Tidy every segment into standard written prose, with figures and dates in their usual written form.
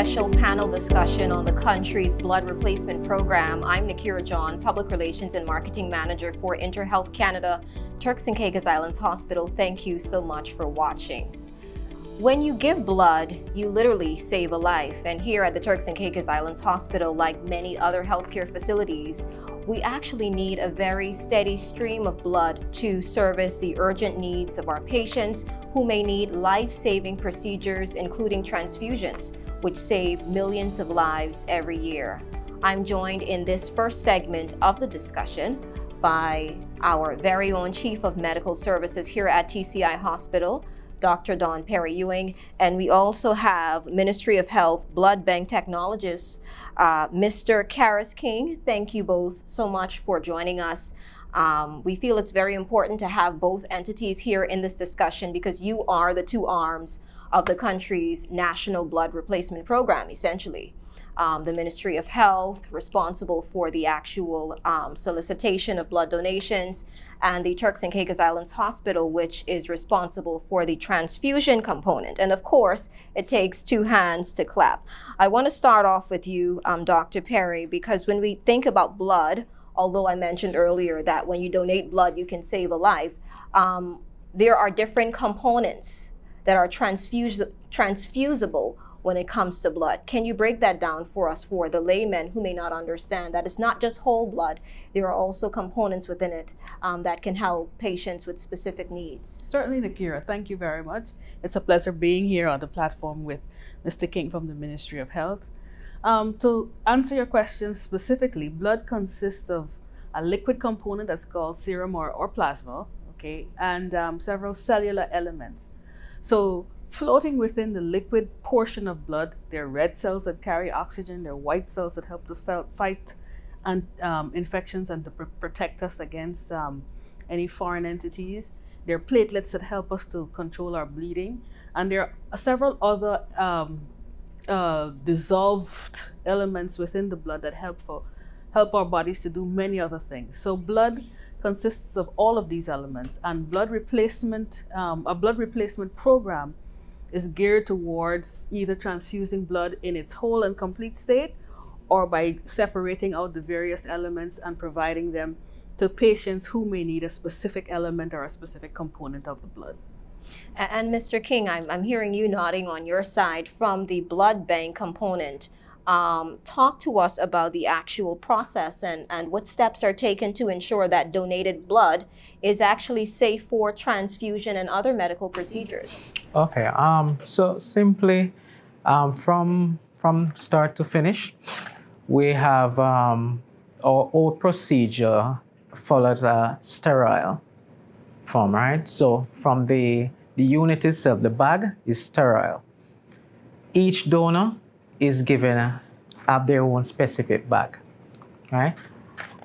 special panel discussion on the country's blood replacement program. I'm Nakira John, Public Relations and Marketing Manager for InterHealth Canada, Turks and Caicos Islands Hospital. Thank you so much for watching. When you give blood, you literally save a life. And here at the Turks and Caicos Islands Hospital, like many other healthcare facilities, we actually need a very steady stream of blood to service the urgent needs of our patients who may need life-saving procedures, including transfusions, which save millions of lives every year. I'm joined in this first segment of the discussion by our very own Chief of Medical Services here at TCI Hospital, Dr. Dawn Perry-Ewing, and we also have Ministry of Health Blood Bank Technologist, Mr. Karis King. Thank you both so much for joining us. We feel it's very important to have both entities here in this discussion because you are the two arms of the country's national blood replacement program, essentially. The Ministry of Health, responsible for the actual solicitation of blood donations, and the Turks and Caicos Islands Hospital, which is responsible for the transfusion component. And of course, it takes two hands to clap. I want to start off with you, Dr. Perry, because when we think about blood, although I mentioned earlier that when you donate blood, you can save a life, there are different components that are transfusible when it comes to blood. Can you break that down for us, for the layman who may not understand that it's not just whole blood, there are also components within it that can help patients with specific needs? Certainly, Nakira. Thank you very much. It's a pleasure being here on the platform with Mr. King from the Ministry of Health. To answer your question specifically, blood consists of a liquid component that's called serum or plasma, okay, and several cellular elements. So floating within the liquid portion of blood, there are red cells that carry oxygen, there are white cells that help to fight infections and to protect us against any foreign entities. There are platelets that help us to control our bleeding, and there are several other dissolved elements within the blood that help our bodies to do many other things. So blood consists of all of these elements, and blood replacement, a blood replacement program is geared towards either transfusing blood in its whole and complete state or by separating out the various elements and providing them to patients who may need a specific element or a specific component of the blood. And Mr. King, I'm hearing you nodding on your side from the blood bank component. Talk to us about the actual process and what steps are taken to ensure that donated blood is actually safe for transfusion and other medical procedures. Okay, so simply from start to finish, we have our procedure follows a sterile form, right? So from the unit itself, the bag is sterile. Each donor is given their own specific bag, right?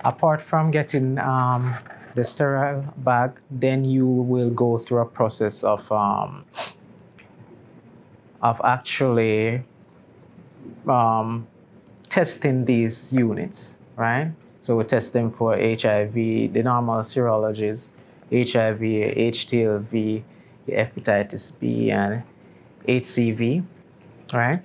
Apart from getting the sterile bag, then you will go through a process of actually testing these units, right? So we test them for HIV, the normal serologies, HIV, HTLV, hepatitis B, and HCV, right?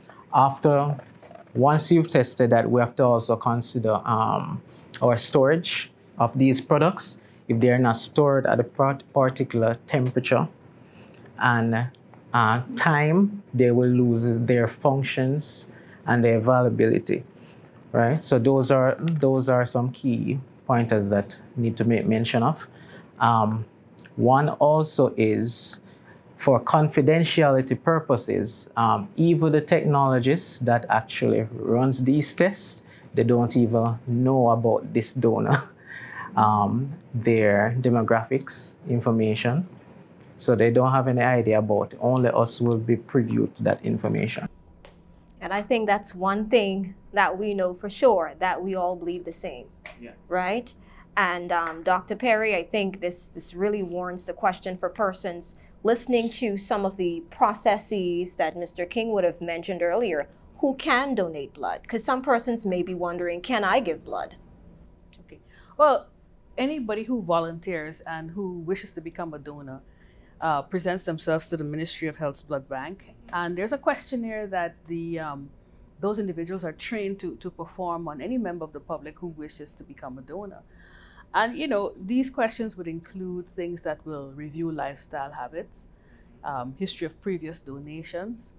Once you've tested that, we have to also consider our storage of these products. If they're not stored at a particular temperature and time, they will lose their functions and their availability, right? So those are some key pointers that need to make mention of. One also is, for confidentiality purposes, even the technologists that actually runs these tests, they don't even know about this donor, their demographics information. So they don't have any idea about it. Only us will be privy to that information. And I think that's one thing that we know for sure, that we all bleed the same, right? And Dr. Perry, I think this really warrants the question for persons listening to some of the processes that Mr. King would have mentioned earlier, who can donate blood? Because some persons may be wondering, can I give blood? Okay. Well, anybody who volunteers and who wishes to become a donor presents themselves to the Ministry of Health's blood bank. And there's a questionnaire that the those individuals are trained to perform on any member of the public who wishes to become a donor. And these questions would include things that will review lifestyle habits, history of previous donations,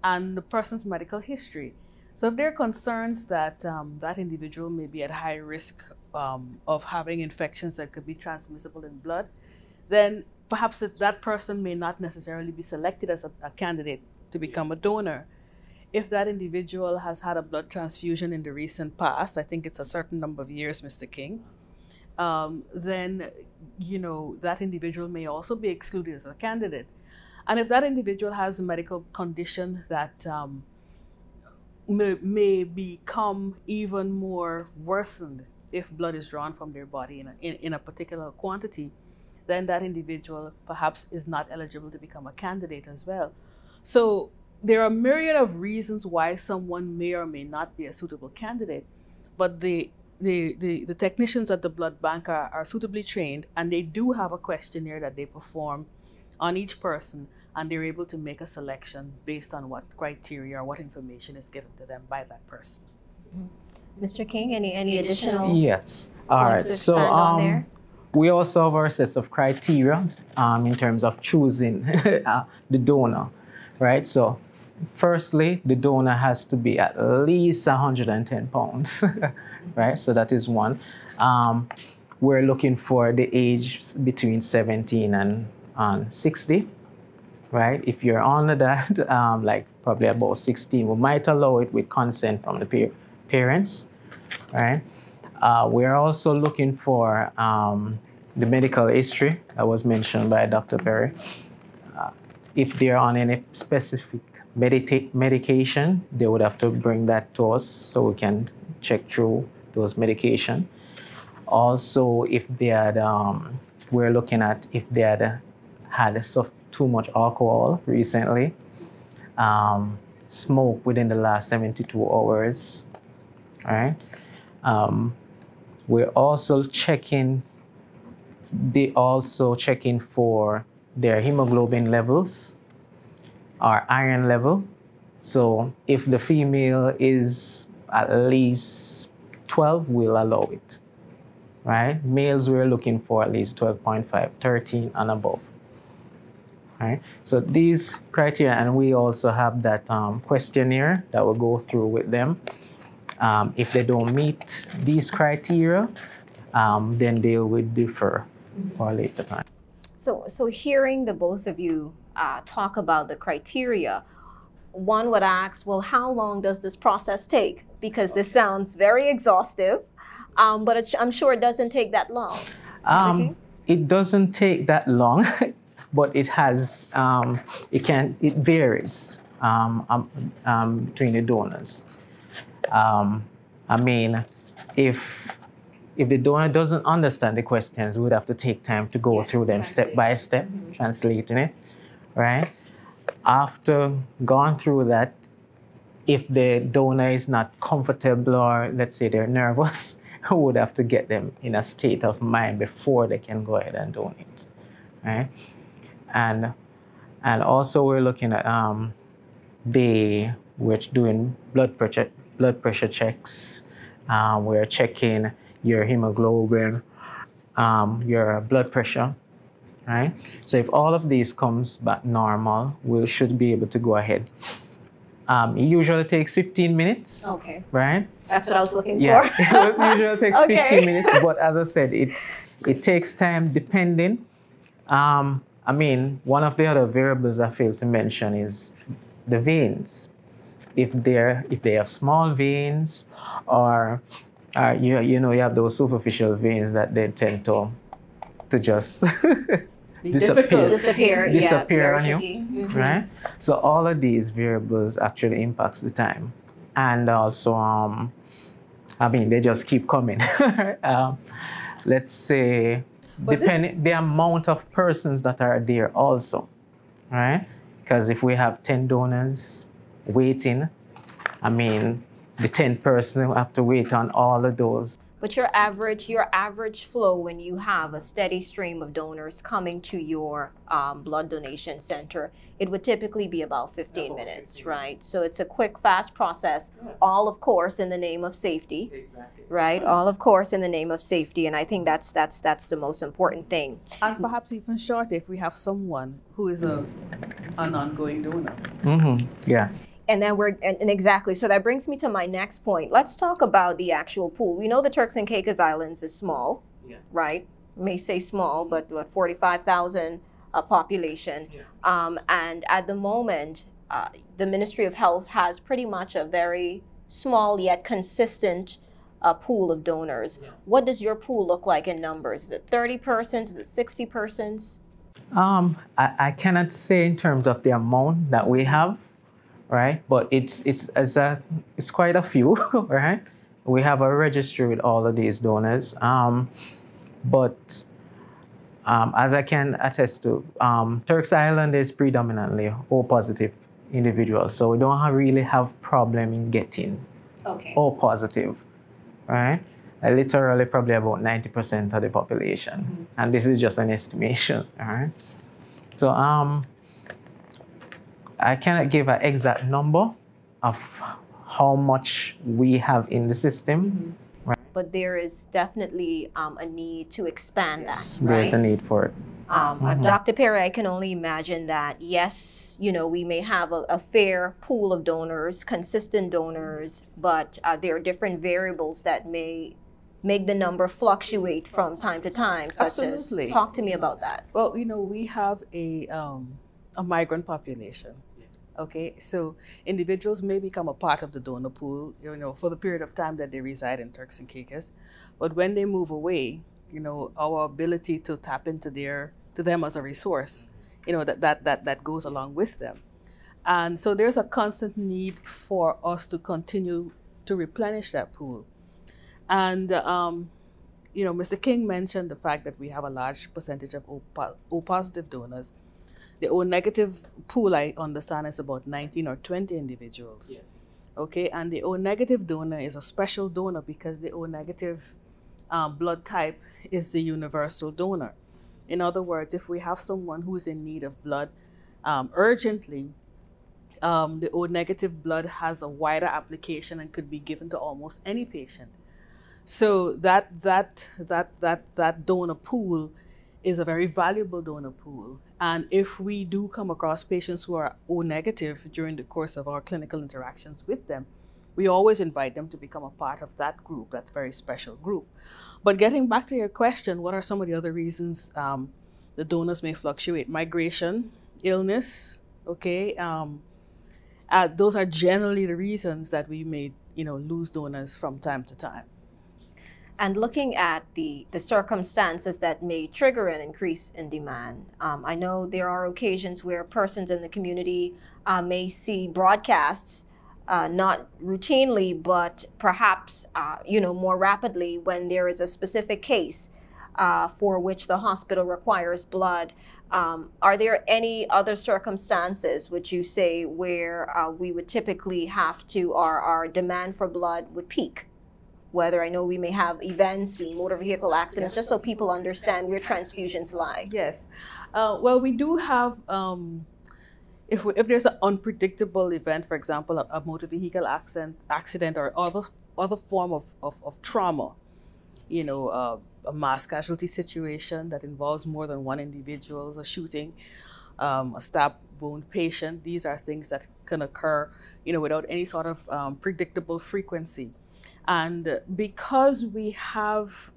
and the person's medical history. So if there are concerns that that individual may be at high risk of having infections that could be transmissible in blood, then perhaps that person may not necessarily be selected as a candidate to become a donor. If that individual has had a blood transfusion in the recent past, I think it's a certain number of years, Mr. King, then that individual may also be excluded as a candidate. And if that individual has a medical condition that may become even more worsened if blood is drawn from their body in a particular quantity, then that individual perhaps is not eligible to become a candidate as well. So there are a myriad of reasons why someone may or may not be a suitable candidate, but the technicians at the blood bank are suitably trained, and they do have a questionnaire that they perform on each person, and they're able to make a selection based on what criteria or what information is given to them by that person. Mr. King, any additional? Yes. All right. So we also have our sets of criteria in terms of choosing the donor, right? So firstly, the donor has to be at least 110 pounds, right? So that is one. We're looking for the age between 17 and 60, right? If you're under that, like probably about 16, we might allow it with consent from the parents, right? We're also looking for the medical history that was mentioned by Dr. Perry. If they're on any specific medication, they would have to bring that to us so we can check through those medication. Also, if they had, we're looking at if they had too much alcohol recently, smoke within the last 72 hours, all right? We're also checking for their hemoglobin levels, or iron level. So if the female is at least 12, we'll allow it, right? Males, we're looking for at least 12.5, 13 and above, right? So these criteria, and we also have that questionnaire that we'll go through with them. If they don't meet these criteria, then they will defer for a later time. So hearing the both of you talk about the criteria, one would ask, well, how long does this process take? Because this sounds very exhaustive, but I'm sure it doesn't take that long. It doesn't take that long, but it has, it varies between the donors. I mean, if the donor doesn't understand the questions, we would have to take time to go through them step by step, translating it, right? After going through that, if the donor is not comfortable, or let's say they're nervous, we would have to get them in a state of mind before they can go ahead and donate, right? And also we're looking at we're doing blood pressure checks. We're checking your hemoglobin, your blood pressure, right? So if all of these comes back normal, we should be able to go ahead. It usually takes 15 minutes. Okay. Right? That's what I was looking for. It usually takes 15 minutes, but as I said, it takes time depending. I mean, one of the other variables I failed to mention is the veins. If they have small veins, or you have those superficial veins that they tend to just disappear on you, right? So all of these variables actually impacts the time, and also I mean, they just keep coming. Let's say depending the amount of persons that are there also, right? Because if we have 10 donors waiting, I mean, the 10th person will have to wait on all of those But your average flow when you have a steady stream of donors coming to your blood donation center, it would typically be about 15 minutes, right? So it's a quick, fast process, all of course in the name of safety, right? All of course in the name of safety, and I think that's the most important thing. And perhaps even short if we have someone who is an ongoing donor. Yeah. And then and exactly, so that brings me to my next point. Let's talk about the actual pool. We know the Turks and Caicos Islands is small, right? May say small, but what, 45,000 population. And at the moment, the Ministry of Health has pretty much a very small yet consistent pool of donors. What does your pool look like in numbers? Is it 30 persons? Is it 60 persons? I cannot say in terms of the amount that we have, right? But it's quite a few, right? We have a registry with all of these donors. But as I can attest to, Turks Island is predominantly O positive individuals, so we don't really have problem in getting O positive, right? Literally probably about 90% of the population, and this is just an estimation, all right? So I cannot give an exact number of how much we have in the system. Right? But there is definitely a need to expand that. Right? There's a need for it. Dr. Perry, I can only imagine that, yes, you know, we may have a fair pool of donors, consistent donors, but there are different variables that may make the number fluctuate from time to time. Such Absolutely. As, talk to me about that. Well, you know, we have a migrant population. Okay, so individuals may become a part of the donor pool, you know, for the period of time that they reside in Turks and Caicos. But when they move away, you know, our ability to tap into them as a resource, you know, that goes along with them. And so there's a constant need for us to continue to replenish that pool. And, you know, Mr. King mentioned the fact that we have a large percentage of O positive donors. The O negative pool, I understand, is about 19 or 20 individuals. Yeah. Okay, and the O negative donor is a special donor because the O negative blood type is the universal donor. In other words, if we have someone who is in need of blood urgently, the O negative blood has a wider application and could be given to almost any patient. So that donor pool is a very valuable donor pool. And if we do come across patients who are O negative during the course of our clinical interactions with them, we always invite them to become a part of that group, that very special group. But getting back to your question, what are some of the other reasons the donors may fluctuate? Migration, illness, okay? Those are generally the reasons that we may, you know, lose donors from time to time. And looking at the circumstances that may trigger an increase in demand, I know there are occasions where persons in the community may see broadcasts, not routinely, but perhaps you know, more rapidly when there is a specific case for which the hospital requires blood. Are there any other circumstances, would you say, where we would typically have to, our demand for blood would peak? Whether, I know we may have events, motor vehicle accidents, just so people understand where transfusions lie. Yes. Well, we do have, if there's an unpredictable event, for example, a motor vehicle accident or other form of trauma, you know, a mass casualty situation that involves more than one individual, a shooting, a stab wound patient, these are things that can occur, you know, without any sort of predictable frequency. And because we have,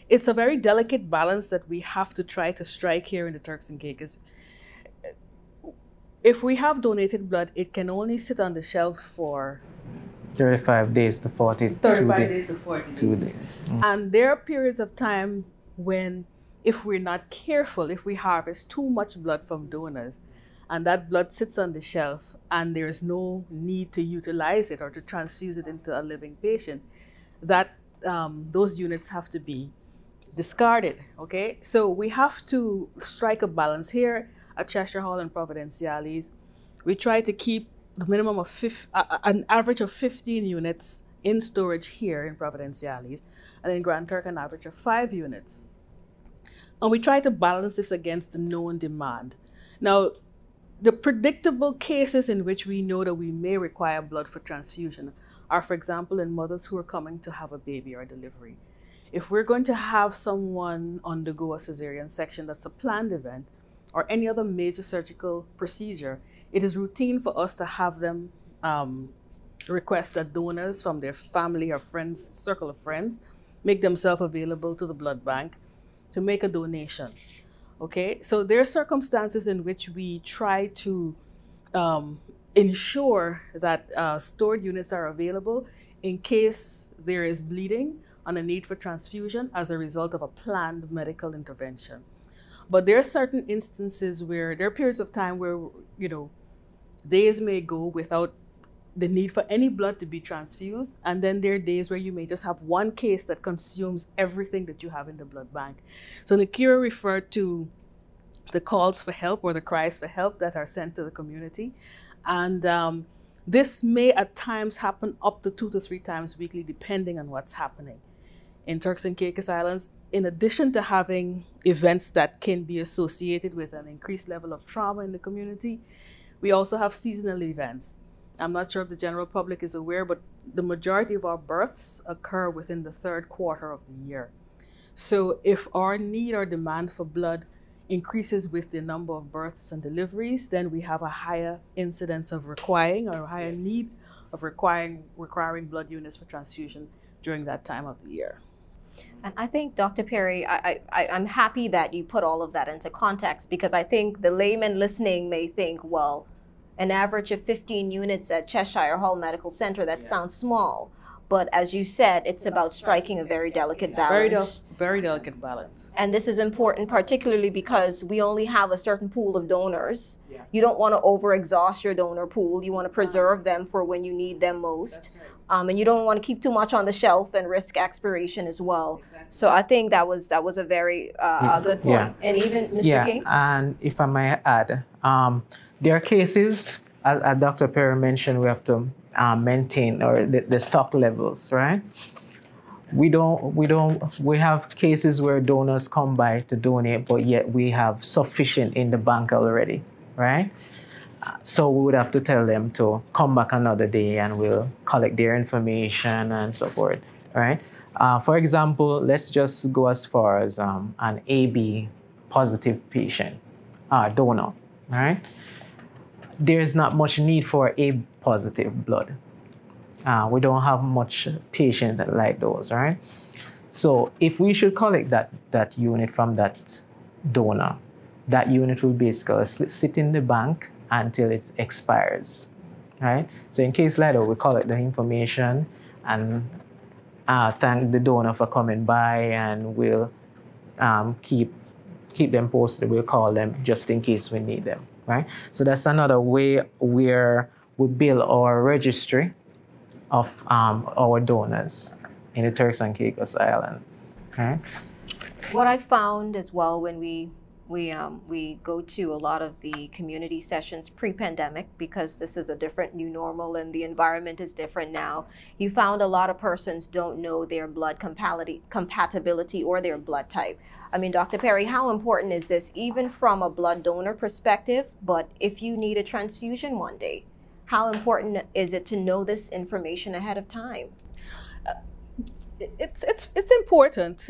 it's a very delicate balance that we have to try to strike here in the Turks and Caicos. If we have donated blood, it can only sit on the shelf for 35 days to 42 days to 42 days. And there are periods of time when, if we're not careful, if we harvest too much blood from donors, and that blood sits on the shelf and there's no need to utilize it or to transfuse it into a living patient, that those units have to be discarded, okay? So we have to strike a balance here at Cheshire Hall and Providenciales. We try to keep the minimum of an average of 15 units in storage here in Providenciales, and in Grand Turk an average of 5 units. And we try to balance this against the known demand. Now, the predictable cases in which we know that we may require blood for transfusion are, for example, in mothers who are coming to have a baby or a delivery. If we're going to have someone undergo a cesarean section that's a planned event, or any other major surgical procedure, it is routine for us to have them request that donors from their family or friends, circle of friends, make themselves available to the blood bank to make a donation. Okay, so there are circumstances in which we try to ensure that stored units are available in case there is bleeding and a need for transfusion as a result of a planned medical intervention. But there are certain instances where there are periods of time where, you know, days may go without the need for any blood to be transfused, and then there are days where you may just have one case that consumes everything that you have in the blood bank. So Nakira referred to the calls for help or the cries for help that are sent to the community, and this may at times happen up to 2 to 3 times weekly, depending on what's happening. In Turks and Caicos Islands, in addition to having events that can be associated with an increased level of trauma in the community, we also have seasonal events. I'm not sure if the general public is aware, but the majority of our births occur within the 3rd quarter of the year. So if our need or demand for blood increases with the number of births and deliveries, then we have a higher incidence of requiring or a higher need of requiring blood units for transfusion during that time of the year. And I think, Dr. Perry, I'm happy that you put all of that into context, because I think the layman listening may think, well, an average of 15 units at Cheshire Hall Medical Center, that sounds small. But as you said, it's about striking a very delicate balance. Very delicate balance. And this is important, particularly because we only have a certain pool of donors. You don't want to overexhaust your donor pool. You want to preserve them for when you need them most. And you don't want to keep too much on the shelf and risk expiration as well. Exactly. So I think that was a very good point. Yeah. And even Mr. King? And if I might add, there are cases, as Dr. Perry mentioned, we have to maintain the stock levels, right? We have cases where donors come by to donate, but yet we have sufficient in the bank already, right? So we would have to tell them to come back another day and we'll collect their information and so forth, right? For example, let's just go as far as an AB positive patient, donor, right? There's not much need for A positive blood. We don't have much patients like those, right? So if we should collect that unit from that donor, that unit will basically sit in the bank until it expires, right? So in case like that, we collect the information and thank the donor for coming by, and we'll keep them posted. We'll call them just in case we need them, right? So that's another way where we build our registry of our donors in the Turks and Caicos Island, right? What I found as well when we go to a lot of the community sessions pre-pandemic, because this is a different new normal and the environment is different now, you found a lot of persons don't know their blood compatibility or their blood type. I mean, Dr. Perry, how important is this, even from a blood donor perspective, but if you need a transfusion one day, how important is it to know this information ahead of time? It's important.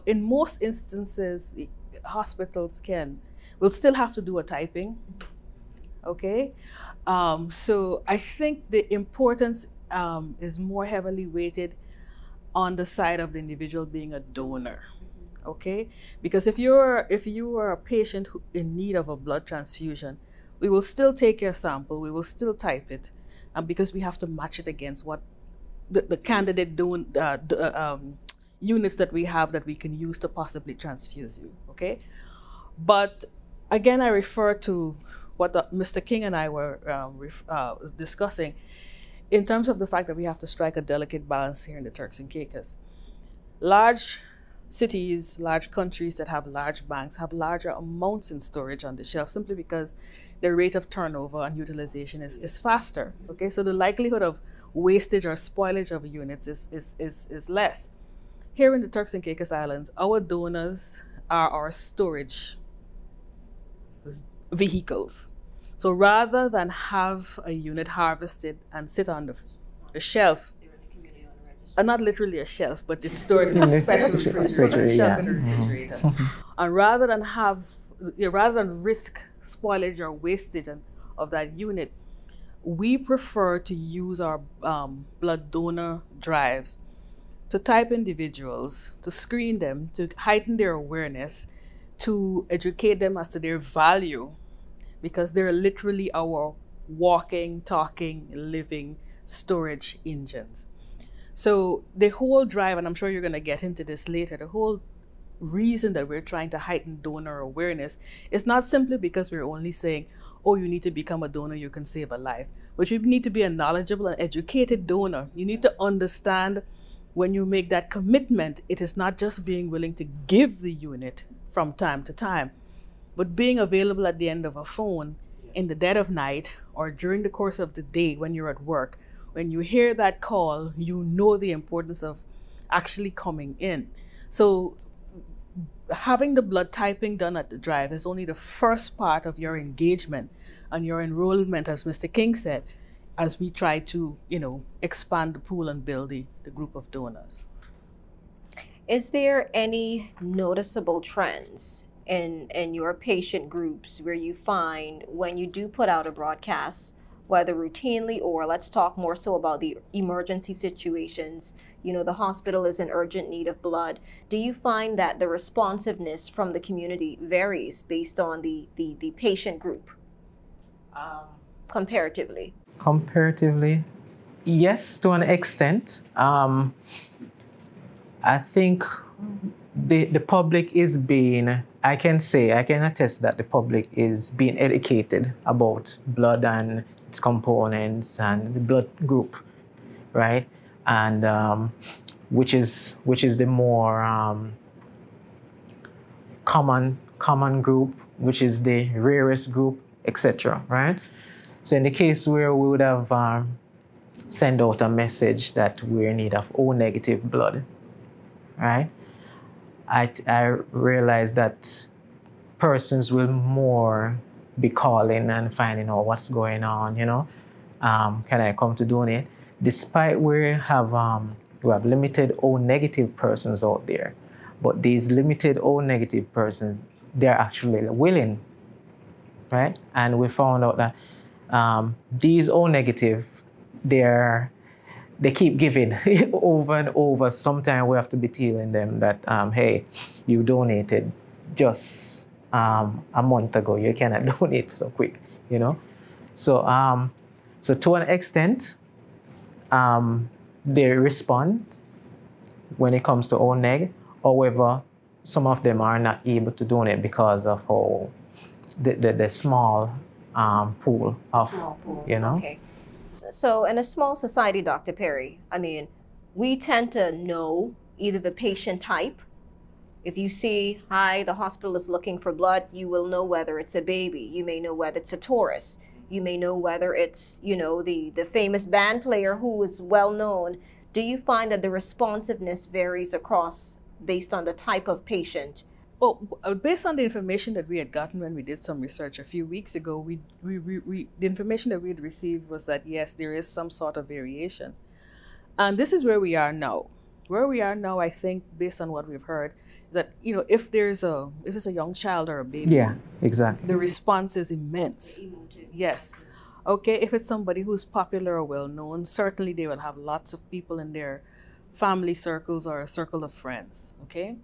In most instances, hospitals will still have to do a typing, okay? So I think the importance is more heavily weighted on the side of the individual being a donor, okay? Because if you are a patient in need of a blood transfusion, we will still take your sample, we will still type it, because we have to match it against what the candidate units that we have that we can use to possibly transfuse you, okay? But again, I refer to what Mr. King and I were discussing in terms of the fact that we have to strike a delicate balance here in the Turks and Caicos. Large cities, large countries that have large banks have larger amounts in storage on the shelf simply because the rate of turnover and utilization is faster. Okay, so the likelihood of wastage or spoilage of units is less. Here in the Turks and Caicos Islands, our donors are our storage vehicles. So rather than have a unit harvested and sit on the shelf, not literally a shelf, but it's stored in a special refrigerator, a shelf in a refrigerator. And rather than risk spoilage or wastage of that unit, we prefer to use our blood donor drives to type individuals, to screen them, to heighten their awareness, to educate them as to their value, because they're literally our walking, talking, living storage engines. So the whole drive, and I'm sure you're going to get into this later, the whole reason that we're trying to heighten donor awareness is not simply because we're only saying, oh, you need to become a donor, you can save a life. But you need to be a knowledgeable and educated donor. You need to understand when you make that commitment, it is not just being willing to give the unit from time to time, but being available at the end of a phone in the dead of night or during the course of the day when you're at work. When you hear that call, you know the importance of actually coming in. So having the blood typing done at the drive is only the first part of your engagement and your enrollment, as Mr. King said, as we try to, expand the pool and build the group of donors. Is there any noticeable trends in your patient groups where you find when you do put out a broadcast, whether routinely or let's talk more so about the emergency situations, the hospital is in urgent need of blood. Do you find that the responsiveness from the community varies based on the patient group comparatively? Comparatively, yes, to an extent. I think the public is being, I can attest that the public is being educated about blood and its components and the blood group, right? And which is the more common group, which is the rarest group, etc. Right? So in the case where we would have sent out a message that we're in need of O negative blood, right? I realized that persons will more be calling and finding out what's going on, can I come to donate? Despite we have limited O negative persons out there, but these limited O negative persons, they're actually willing, right? And we found out that these O negative, they keep giving over and over. Sometimes we have to be telling them that, hey, you donated just a month ago. You cannot donate so quick, So, so to an extent, they respond when it comes to O-neg. However, some of them are not able to donate because of how the small pool of, Okay. So in a small society, Dr. Perry, we tend to know either the patient type. If you see, hi, the hospital is looking for blood, you will know whether it's a baby. You may know whether it's a tourist. You may know whether it's, the famous band player who is well known. Do you find that the responsiveness varies across based on the type of patient? Well, based on the information that we had gotten when we did some research a few weeks ago, the information that we had received was that, yes, there is some sort of variation. And this is where we are now. Where we are now, I think, based on what we've heard, is that, if it's a young child or a baby, yeah, exactly, the response is immense. Yes. Okay, if it's somebody who's popular or well-known, certainly they will have lots of people in their family circles or a circle of friends, okay?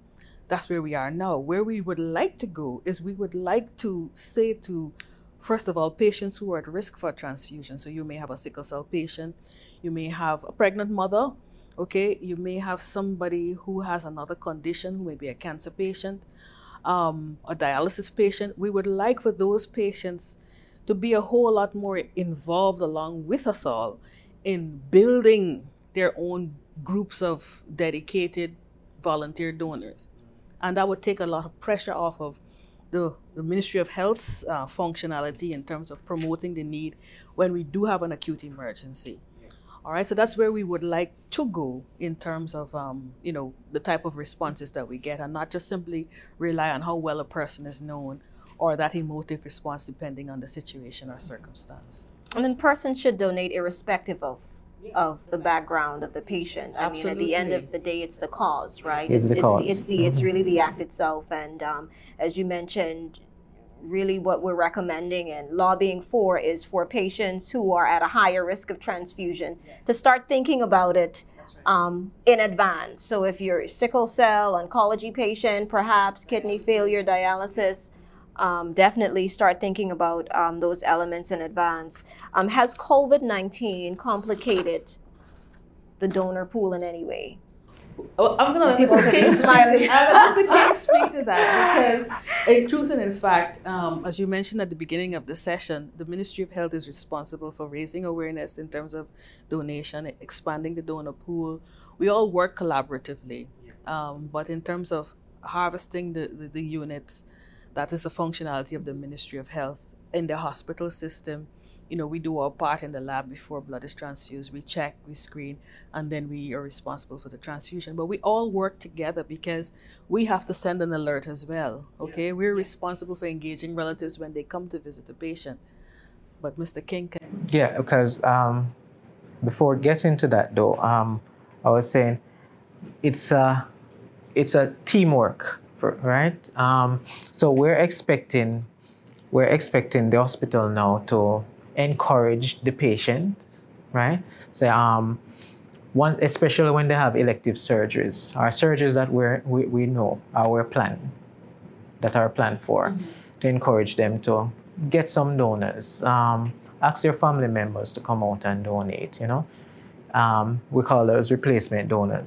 That's where we are now. Where we would like to go is we would like to say to, first of all, patients who are at risk for transfusion. So you may have a sickle cell patient, you may have a pregnant mother, okay? You may have somebody who has another condition, who may be a cancer patient, a dialysis patient. We would like for those patients to be a whole lot more involved along with us all in building their own groups of dedicated volunteer donors. And that would take a lot of pressure off of the Ministry of Health's functionality in terms of promoting the need when we do have an acute emergency. All right, so that's where we would like to go in terms of, the type of responses that we get, and not just simply rely on how well a person is known or that emotive response depending on the situation or circumstance. And then person should donate irrespective of the background of the patient. I mean, at the end of the day, it's the cause, right? It's the cause. It's really the act itself. And as you mentioned, really what we're recommending and lobbying for is for patients who are at a higher risk of transfusion to start thinking about it in advance. So if you're a sickle cell, oncology patient, perhaps kidney failure, dialysis, definitely start thinking about those elements in advance. Has COVID-19 complicated the donor pool in any way? Oh, I'm going to let Mr. King speak to that, because in truth and in fact, as you mentioned at the beginning of the session, the Ministry of Health is responsible for raising awareness in terms of donation, expanding the donor pool. We all work collaboratively, but in terms of harvesting the units, that is the functionality of the Ministry of Health. In the hospital system, we do our part in the lab before blood is transfused. We check, we screen, and then we are responsible for the transfusion. But we all work together because we have to send an alert as well, okay? We're responsible for engaging relatives when they come to visit the patient. But Mr. King can... Yeah, because before getting to that though, I was saying it's a teamwork, right? So we're expecting the hospital now to encourage the patient, right? So especially when they have elective surgeries, our surgeries that we know are planned for, to encourage them to get some donors. Ask your family members to come out and donate. We call those replacement donate.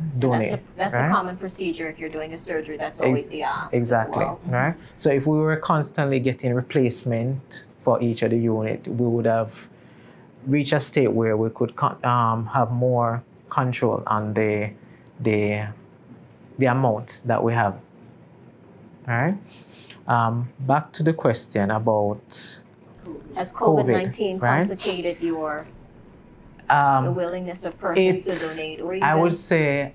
That's right? A common procedure if you're doing a surgery. That's always the ask. Exactly, as well. Right? So if we were constantly getting replacement for each of the unit, we would have reached a state where we could have more control on the amount that we have. All right? Back to the question about has COVID-19 complicated your the willingness of persons to donate, or even... I would say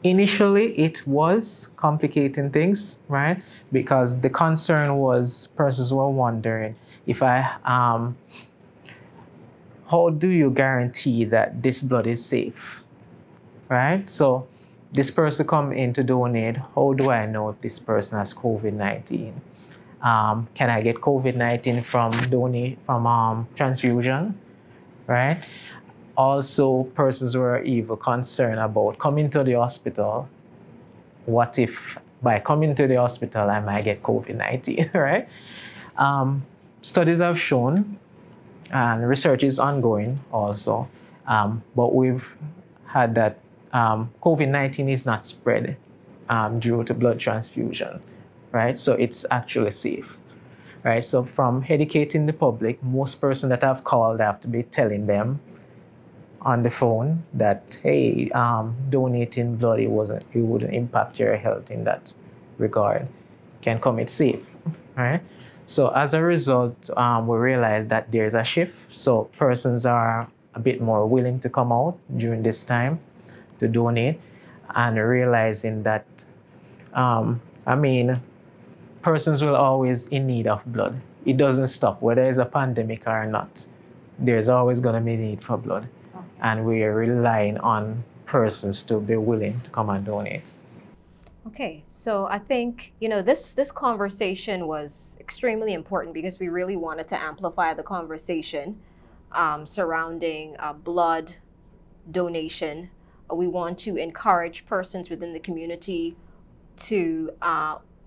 initially it was complicating things, right? Because the concern was persons were wondering if how do you guarantee that this blood is safe, right? So this person come in to donate, how do I know if this person has COVID-19? Can I get COVID-19 from transfusion? Right? Also, persons were even concerned about coming to the hospital. What if by coming to the hospital I might get COVID-19, right? Studies have shown, and research is ongoing also, but we've had that COVID-19 is not spread due to blood transfusion, right? So it's actually safe. Right, so from educating the public, most persons that I've called, I have to be telling them on the phone that, hey, donating blood, it wouldn't impact your health in that regard. Can come, it's safe, right? So as a result, we realized that there's a shift. So persons are a bit more willing to come out during this time to donate, and realizing that, persons will always in need of blood. It doesn't stop, whether it's a pandemic or not. There's always going to be need for blood. Okay. And we are relying on persons to be willing to come and donate. Okay, so I think, this conversation was extremely important because we really wanted to amplify the conversation surrounding blood donation. We want to encourage persons within the community to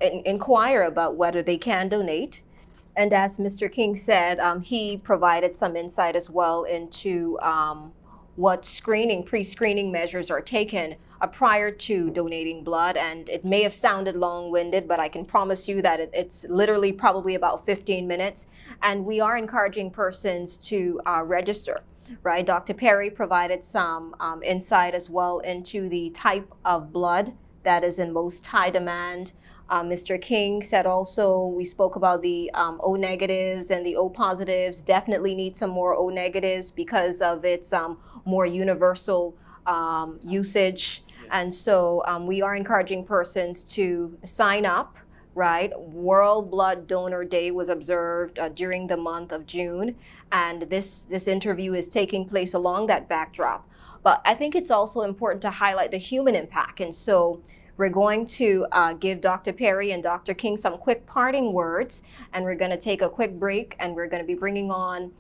inquire about whether they can donate. And as Mr. King said, he provided some insight as well into what pre-screening measures are taken prior to donating blood. And it may have sounded long-winded, but I can promise you that it's literally probably about 15 minutes. And we are encouraging persons to register, right? Dr. Perry provided some insight as well into the type of blood that is in most high demand. Mr. King said also, we spoke about the O negatives and the O positives. Definitely need some more O negatives because of its more universal usage. And so we are encouraging persons to sign up, right? World Blood Donor Day was observed during the month of June, and this interview is taking place along that backdrop. But I think it's also important to highlight the human impact. And so we're going to give Dr. Perry and Dr. King some quick parting words, and we're going to take a quick break, and we're going to be bringing on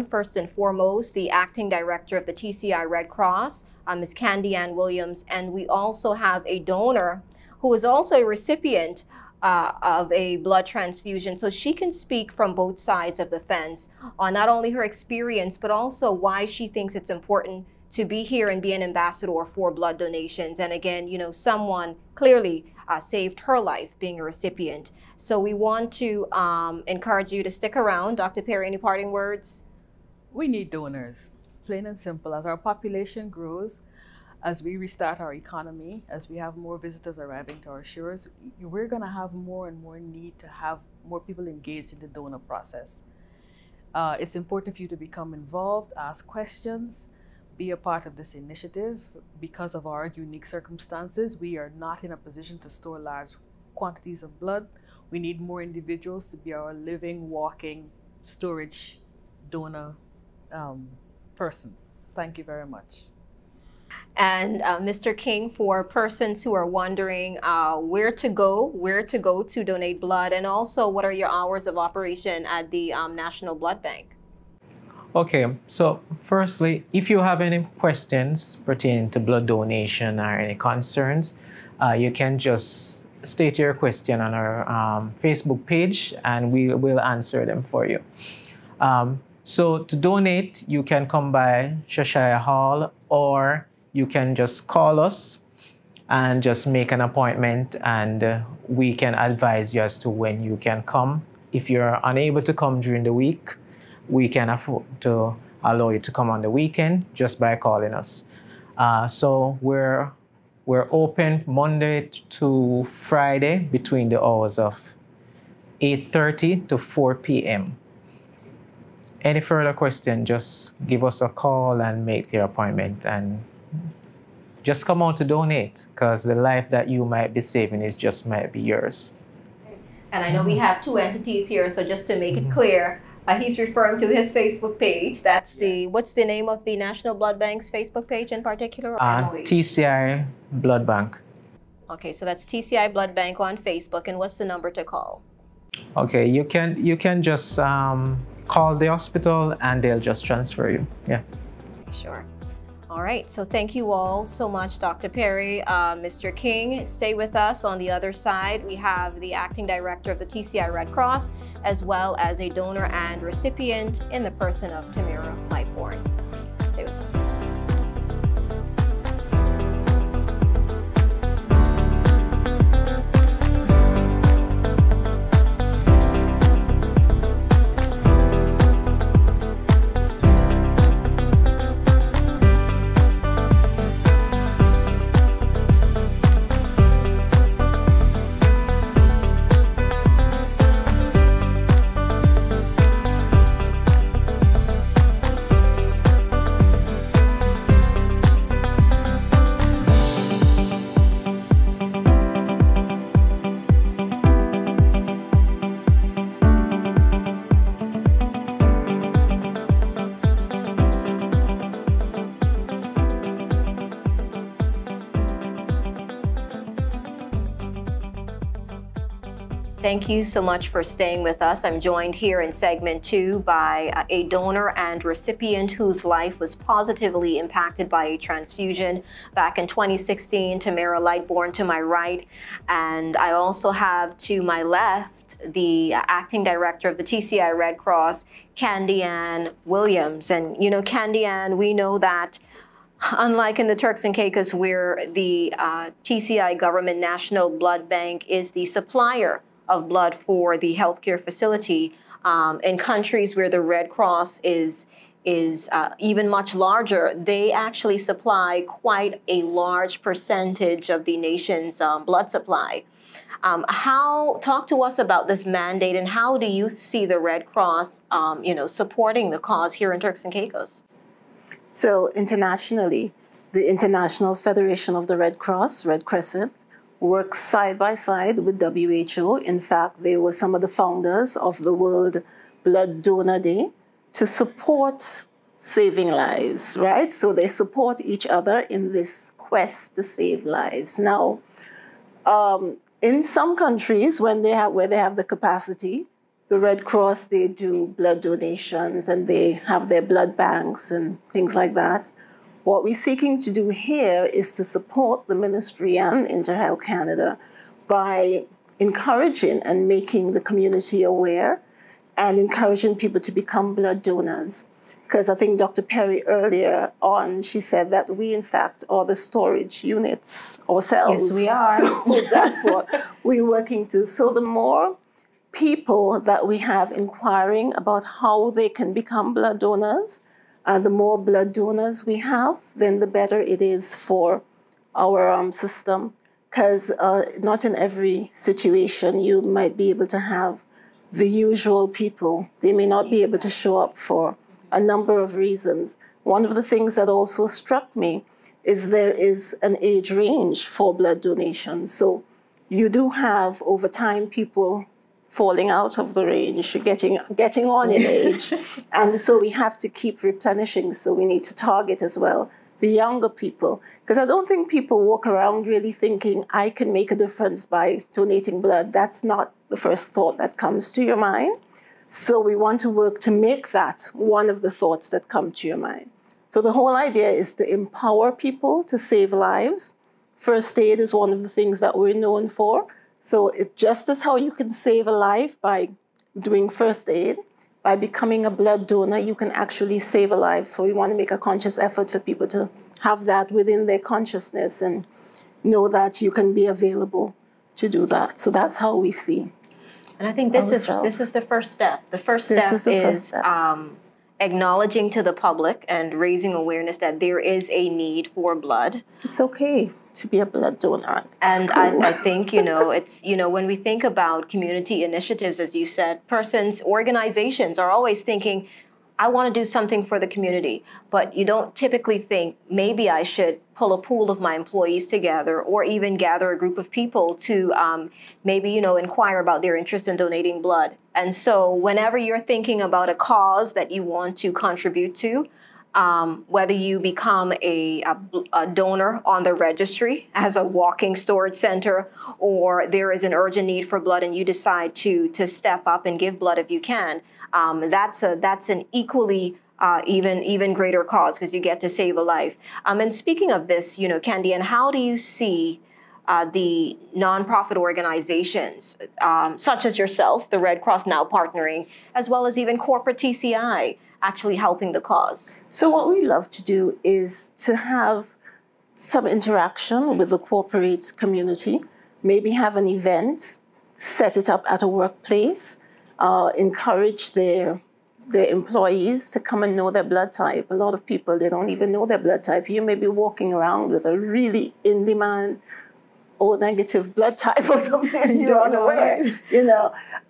first and foremost, the acting director of the TCI Red Cross, Ms. Candy Ann Williams, and we also have a donor who is also a recipient of a blood transfusion, so she can speak from both sides of the fence on not only her experience, but also why she thinks it's important to be here and be an ambassador for blood donations. And again, you know, someone clearly saved her life being a recipient. So we want to encourage you to stick around. Dr. Perry, any parting words? We need donors, plain and simple. As our population grows, as we restart our economy, as we have more visitors arriving to our shores, we're going to have more and more need to have more people engaged in the donor process. It's important for you to become involved, ask questions, be a part of this initiative. Because of our unique circumstances, we are not in a position to store large quantities of blood. We need more individuals to be our living, walking storage donor persons. Thank you very much. And Mr. King, for persons who are wondering where to go to donate blood, and also what are your hours of operation at the National Blood Bank? Okay, so firstly, if you have any questions pertaining to blood donation or any concerns, you can just state your question on our Facebook page, and we will answer them for you. So to donate, you can come by Cheshire Hall, or you can just call us and just make an appointment, and we can advise you as to when you can come. If you're unable to come during the week, we can afford to allow you to come on the weekend just by calling us. So we're open Monday to Friday between the hours of 8:30 to 4 p.m. Any further question, just give us a call and make your appointment, and just come out to donate, because the life that you might be saving might be yours. And I know we have two entities here, so just to make it clear, he's referring to his Facebook page. That's what's the name of the National Blood Bank's Facebook page in particular? TCI Blood Bank. Okay, so that's TCI Blood Bank on Facebook. And what's the number to call? Okay, you can just call the hospital and they'll just transfer you. Yeah. Sure. All right, so thank you all so much, Dr. Perry. Mr. King, stay with us. On the other side, we have the acting director of the TCI Red Cross, as well as a donor and recipient in the person of Tamira Lightbourne. Stay with us. Thank you so much for staying with us. I'm joined here in segment 2 by a donor and recipient whose life was positively impacted by a transfusion back in 2016, Tamira Lightbourne to my right. And I also have to my left the acting director of the TCI Red Cross, Candy Ann Williams. And you know, Candy Ann, we know that unlike in the Turks and Caicos, where the TCI Government National Blood Bank is the supplier of blood for the healthcare facility, in countries where the Red Cross is is even much larger. They actually supply quite a large percentage of the nation's blood supply. Talk to us about this mandate, and how do you see the Red Cross, supporting the cause here in Turks and Caicos? So internationally, the International Federation of the Red Cross, Red Crescent, works side by side with WHO. In fact, they were some of the founders of the World Blood Donor Day to support saving lives, right? So they support each other in this quest to save lives. Now, in some countries, where they have the capacity, the Red Cross, they do blood donations and they have their blood banks and things like that. What we're seeking to do here is to support the ministry and InterHealth Canada by encouraging and making the community aware and encouraging people to become blood donors. Because I think Dr. Perry earlier on, she said that we, in fact, are the storage units ourselves. Yes, we are. So that's what we're working to. So the more people that we have inquiring about how they can become blood donors, the more blood donors we have, then the better it is for our system. Because not in every situation you might be able to have the usual people. They may not be able to show up for a number of reasons. One of the things that also struck me is there is an age range for blood donations. So you do have, over time, people falling out of the range, getting on in age. And so we have to keep replenishing. So we need to target as well the younger people. Because I don't think people walk around really thinking, I can make a difference by donating blood. That's not the first thought that comes to your mind. So we want to work to make that one of the thoughts that come to your mind. So the whole idea is to empower people to save lives. First aid is one of the things that we're known for. So it's just as how you can save a life by doing first aid, by becoming a blood donor, you can actually save a life. So we want to make a conscious effort for people to have that within their consciousness and know that you can be available to do that. So that's how we see. And I think this is the first step. The first step is acknowledging to the public and raising awareness that there is a need for blood. It's okay to be a blood donor. And cool. I think, it's, when we think about community initiatives, as you said, organizations are always thinking, I want to do something for the community, but you don't typically think maybe I should pull a pool of my employees together or even gather a group of people to maybe, inquire about their interest in donating blood. And so whenever you're thinking about a cause that you want to contribute to, whether you become a donor on the registry as a walking storage center, or there is an urgent need for blood and you decide to step up and give blood if you can, that's an equally even greater cause, because you get to save a life. And speaking of this, Candy, and how do you see the nonprofit organizations, such as yourself, the Red Cross now partnering, as well as even corporate TCI, actually helping the cause? So what we love to do is to have some interaction with the corporate community, maybe have an event, set it up at a workplace, encourage their employees to come and know their blood type. A lot of people, they don't even know their blood type. You may be walking around with a really in-demand O negative blood type or something, you're unaware,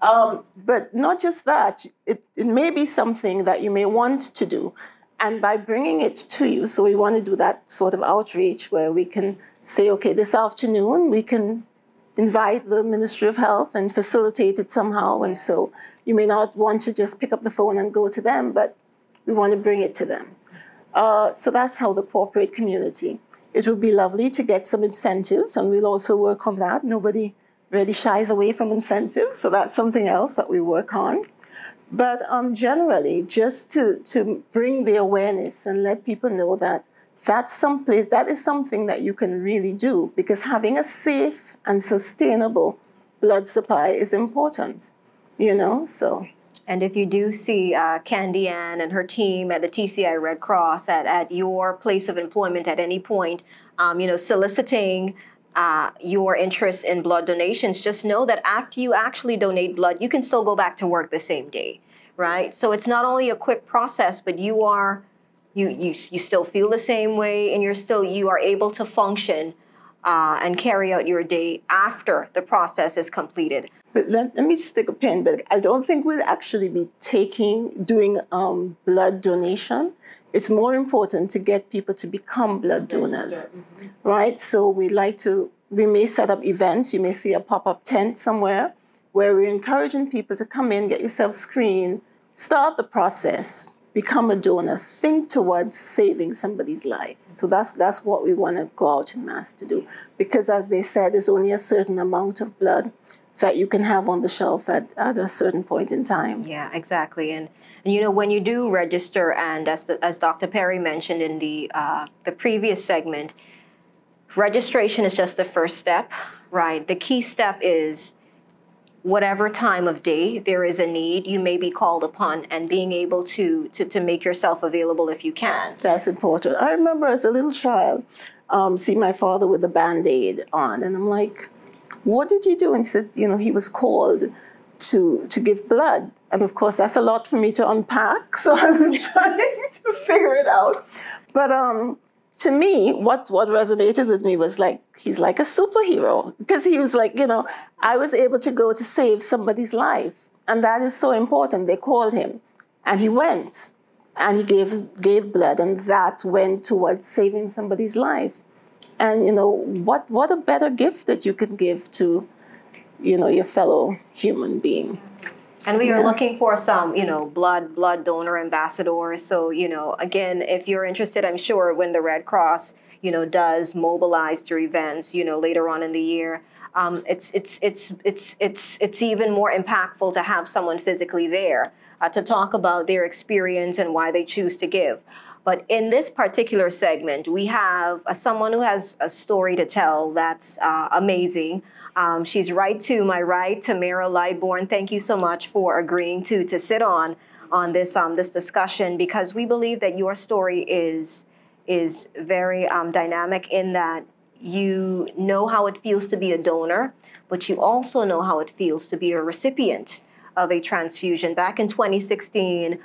But not just that, it may be something that you may want to do. And by bringing it to you, so we want to do that sort of outreach where we can say, okay, this afternoon we can invite the Ministry of Health and facilitate it somehow. And so you may not want to just pick up the phone and go to them, but we want to bring it to them. So that's how the corporate community. It would be lovely to get some incentives, and we'll also work on that. Nobody really shies away from incentives, so that's something else that we work on. But generally, just to bring the awareness and let people know that that is something that you can really do, because having a safe and sustainable blood supply is important, so. And if you do see Candy Ann and her team at the TCI Red Cross at your place of employment at any point, soliciting your interest in blood donations, just know that after you actually donate blood, you can still go back to work the same day, right? So it's not only a quick process, but you still feel the same way, and you are able to function and carry out your day after the process is completed. But let me stick a pin, but I don't think we'll actually be doing blood donation. It's more important to get people to become blood donors, right? So we may set up events. You may see a pop-up tent somewhere where we're encouraging people to come in, get yourself screened, start the process, become a donor, think towards saving somebody's life. So that's what we want to go out in mass to do. Because as they said, there's only a certain amount of blood that you can have on the shelf at a certain point in time. Yeah, exactly. And you know, when you do register, and as Dr. Perry mentioned in the previous segment, registration is just the first step, right? The key step is whatever time of day there is a need, you may be called upon, and being able to make yourself available if you can. That's important. I remember as a little child, seeing my father with a Band-Aid on, and I'm like, what did you do? And he said, you know, he was called to give blood. And of course, that's a lot for me to unpack. So I was trying to figure it out. But to me, what resonated with me was like, he's like a superhero. Because he was like, you know, I was able to go to save somebody's life. And that is so important. They called him. And he went. And he gave blood. And that went towards saving somebody's life. And, you know, what a better gift that you can give to, you know, your fellow human being. And we are looking for some, you know, blood donor ambassadors. So, you know, again, if you're interested, I'm sure when the Red Cross, you know, does mobilize through events, you know, later on in the year, it's even more impactful to have someone physically there to talk about their experience and why they choose to give. But in this particular segment, we have someone who has a story to tell that's amazing. She's right to my right, Tamara Lightbourne. Thank you so much for agreeing to sit on this this discussion, because we believe that your story is very dynamic in that you know how it feels to be a donor, but you also know how it feels to be a recipient of a transfusion. Back in 2016,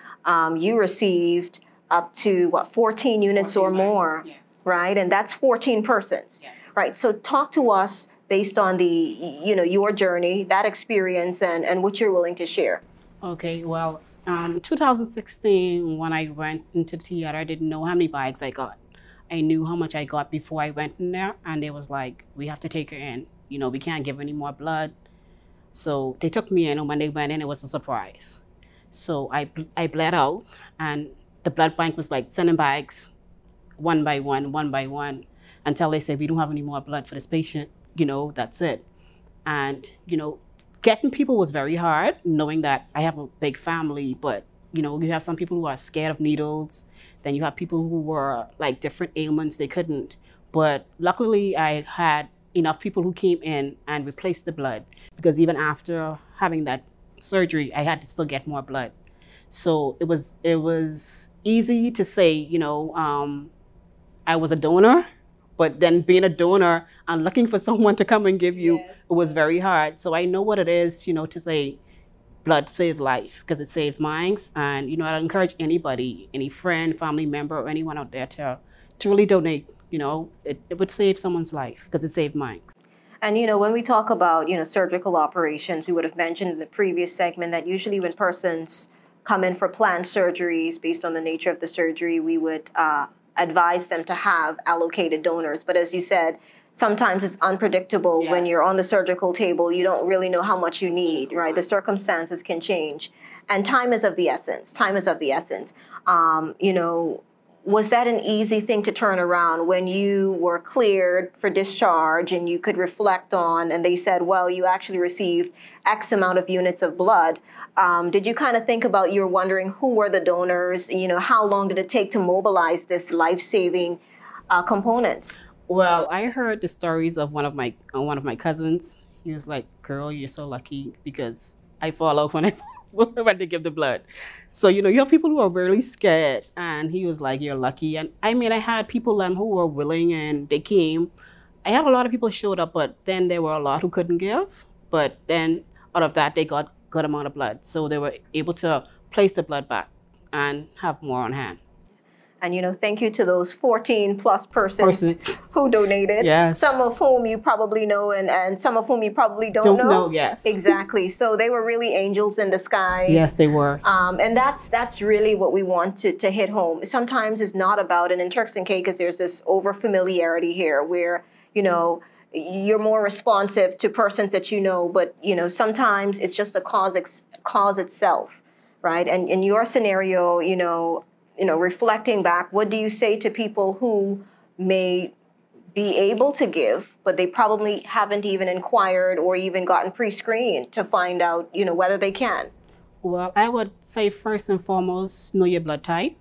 you received up to 14 units 14 or more, yes. Right? And that's 14 persons, yes. Right? So talk to us based on your journey, that experience, and what you're willing to share. Okay, well, 2016, when I went into the theater, I didn't know how many bags I got. I knew how much I got before I went in there, and it was like, we have to take her in. You know, we can't give any more blood. So they took me in, and when they went in, it was a surprise. So I bled out, and the blood bank was like sending bags one by one, until they said, we don't have any more blood for this patient, you know, that's it. And, you know, getting people was very hard, knowing that I have a big family, but, you know, you have some people who are scared of needles, then you have people who were like different ailments, they couldn't. But luckily I had enough people who came in and replaced the blood, because even after having that surgery, I had to still get more blood. So it was easy to say, you know, I was a donor, but then being a donor and looking for someone to come and give you, yes, it was very hard. So I know what it is, you know, to say blood saved life, because it saved mine. And, you know, I encourage anybody, any friend, family member, or anyone out there to really donate. You know, it would save someone's life, because it saved mine. And, you know, when we talk about, you know, surgical operations, we would have mentioned in the previous segment that usually when persons come in for planned surgeries, based on the nature of the surgery, we would advise them to have allocated donors. But as you said, sometimes it's unpredictable. Yes. When you're on the surgical table, you don't really know how much you need, right? The circumstances can change. And time is of the essence. Time is of the essence. You know, was that an easy thing to turn around when you were cleared for discharge and you could reflect on, and they said, well, you actually received X amount of units of blood? Did you kind of think about, you're wondering who were the donors, you know, how long did it take to mobilize this life-saving component? Well, I heard the stories of one of my cousins. He was like, girl, you're so lucky, because I fall out when I went to give the blood. So, you know, you have people who are really scared, and he was like, you're lucky. And I mean, I had people who were willing, and they came. I had a lot of people showed up, but then there were a lot who couldn't give. But then out of that, they got good amount of blood. So they were able to place the blood back and have more on hand. And, thank you to those 14 plus persons who donated. Yes. Some of whom you probably know and some of whom you probably don't know. Yes. Exactly. So they were really angels in disguise. Yes, they were. And that's really what we want to hit home. Sometimes it's not about, and in Turks and Caicos, there's this over familiarity here where, you're more responsive to persons that but, sometimes it's just the cause itself, right? And in your scenario, reflecting back, what do you say to people who may be able to give, but they probably haven't even inquired or even gotten pre-screened to find out, whether they can? Well, I would say first and foremost, know your blood type,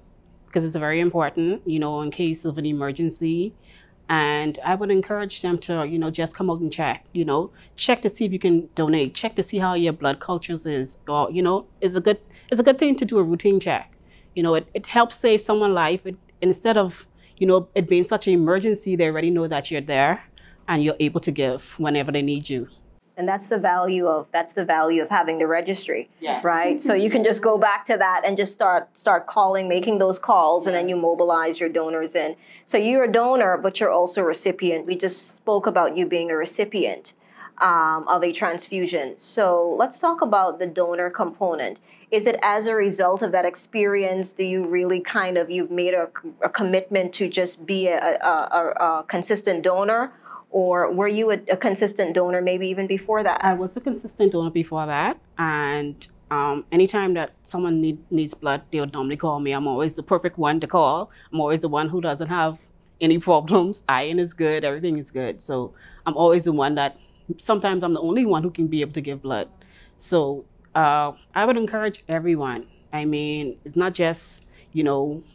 because it's very important, in case of an emergency. And I would encourage them to, just come out and check, check to see if you can donate, check to see how your blood cultures is, or, it's a good thing to do a routine check. It helps save someone's life. Instead of, it being such an emergency, they already know that you're there and you're able to give whenever they need you. And that's the value of having the registry, yes. Right? So you can just go back to that and just start calling, making those calls, and then you mobilize your donors in. So you're a donor, but you're also a recipient. We just spoke about you being a recipient of a transfusion. So let's talk about the donor component. Is it as a result of that experience, do you really you've made a commitment to just be a consistent donor? Or were you a consistent donor maybe even before that? I was a consistent donor before that. And anytime that someone needs blood, they would normally call me. I'm always the perfect one to call. I'm always the one who doesn't have any problems. Iron is good, everything is good. So I'm always the one that, sometimes I'm the only one who can be able to give blood. So I would encourage everyone. I mean, it's not just,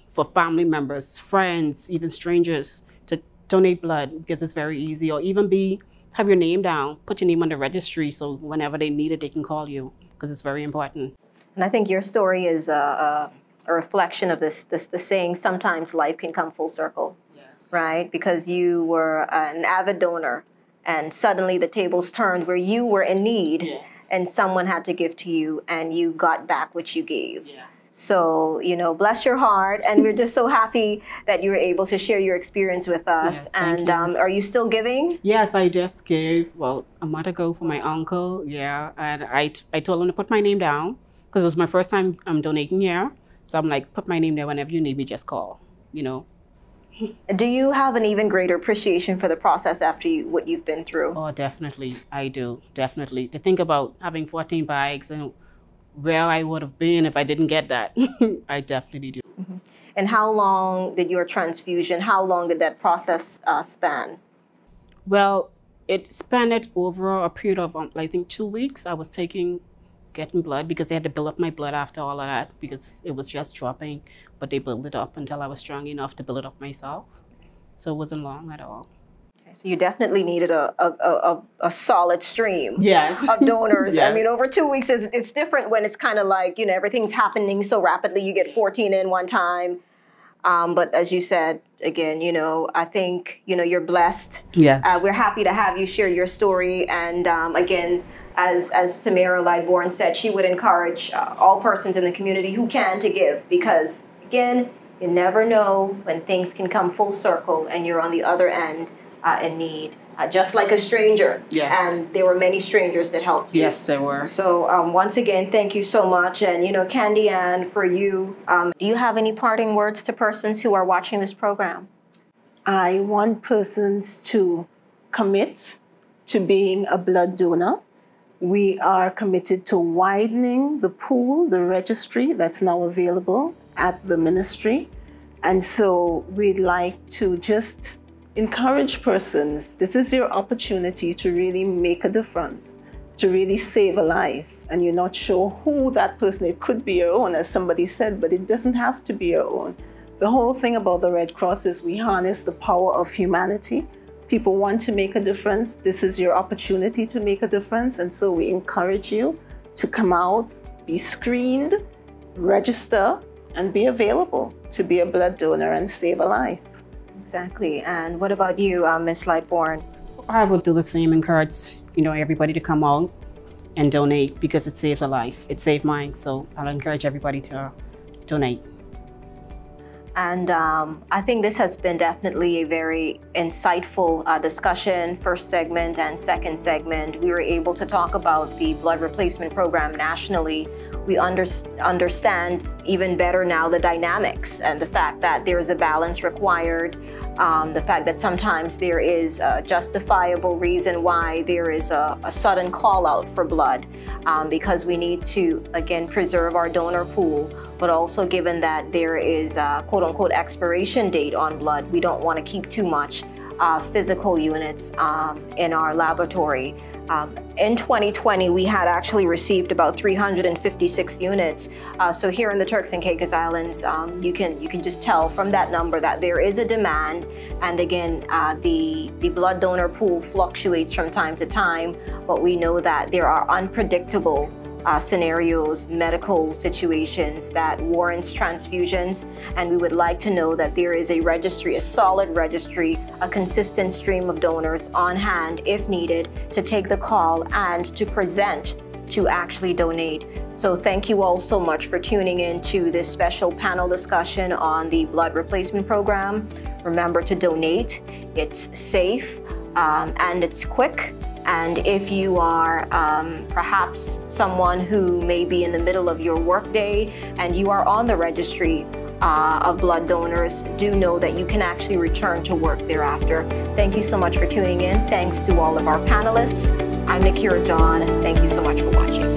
for family members, friends, even strangers, to donate blood, because it's very easy. Or even have your name down, put your name on the registry, so whenever they need it, they can call you, because it's very important. And I think your story is a reflection of the saying, sometimes life can come full circle. Yes. Right? Because you were an avid donor, and suddenly the tables turned where you were in need. Yes. And someone had to give to you, and you got back what you gave. Yes. So, bless your heart. And we're just so happy that you were able to share your experience with us. Yes, thank you. Are you still giving? Yes, I just gave, a month ago for my uncle. Yeah. And I told him to put my name down, because it was my first time donating here. So I'm like, put my name there. Whenever you need me, just call, Do you have an even greater appreciation for the process after what you've been through? Oh, definitely. I do. Definitely. To think about having 14 bags and where I would have been if I didn't get that, I definitely do. Mm-hmm. And how long did that process span? Well, it spanned over a period of, I think, 2 weeks. I was getting blood, because they had to build up my blood after all of that, because it was just dropping, but they built it up until I was strong enough to build it up myself. So it wasn't long at all. Okay, so you definitely needed a solid stream yes. of donors. Yes. I mean, over 2 weeks, it's different when it's kind of like, everything's happening so rapidly. You get 14 in one time. But as you said, again, I think, you're blessed. Yes. We're happy to have you share your story. And again, as Tamara Lightbourne said, she would encourage all persons in the community who can to give, because, again, you never know when things can come full circle and you're on the other end in need, just like a stranger. Yes. And there were many strangers that helped you. Yes, there were. So once again, thank you so much. And, Candy Ann, for you, do you have any parting words to persons who are watching this program? I want persons to commit to being a blood donor. We are committed to widening the pool, the registry that's now available at the ministry. And so we'd like to just encourage persons. This is your opportunity to really make a difference, to really save a life. And you're not sure who that person, it could be your own, as somebody said, but it doesn't have to be your own. The whole thing about the Red Cross is we harness the power of humanity. People want to make a difference. This is your opportunity to make a difference. And so we encourage you to come out, be screened, register, and be available to be a blood donor and save a life. Exactly. And what about you, Ms. Lightbourne? I would do the same, encourage, everybody to come out, and donate because it saves a life. It saved mine, so I'll encourage everybody to donate. And I think this has been definitely a very insightful discussion, first segment and second segment. We were able to talk about the blood replacement program nationally. We understand even better now the dynamics and the fact that there is a balance required, the fact that sometimes there is a justifiable reason why there is a sudden call out for blood, because we need to, again, preserve our donor pool. But also, given that there is a quote-unquote expiration date on blood, we don't want to keep too much physical units in our laboratory. In 2020, we had actually received about 356 units. So here in the Turks and Caicos Islands, you can just tell from that number that there is a demand. And again, the blood donor pool fluctuates from time to time, but we know that there are unpredictable scenarios, medical situations that warrants transfusions, and we would like to know that there is a registry, a solid registry, a consistent stream of donors on hand if needed to take the call and to present to actually donate. So thank you all so much for tuning in to this special panel discussion on the blood replacement program. Remember to donate. It's safe and it's quick. And if you are perhaps someone who may be in the middle of your workday and you are on the registry of blood donors, do know that you can actually return to work thereafter. Thank you so much for tuning in. Thanks to all of our panelists. I'm Nakira John. Thank you so much for watching.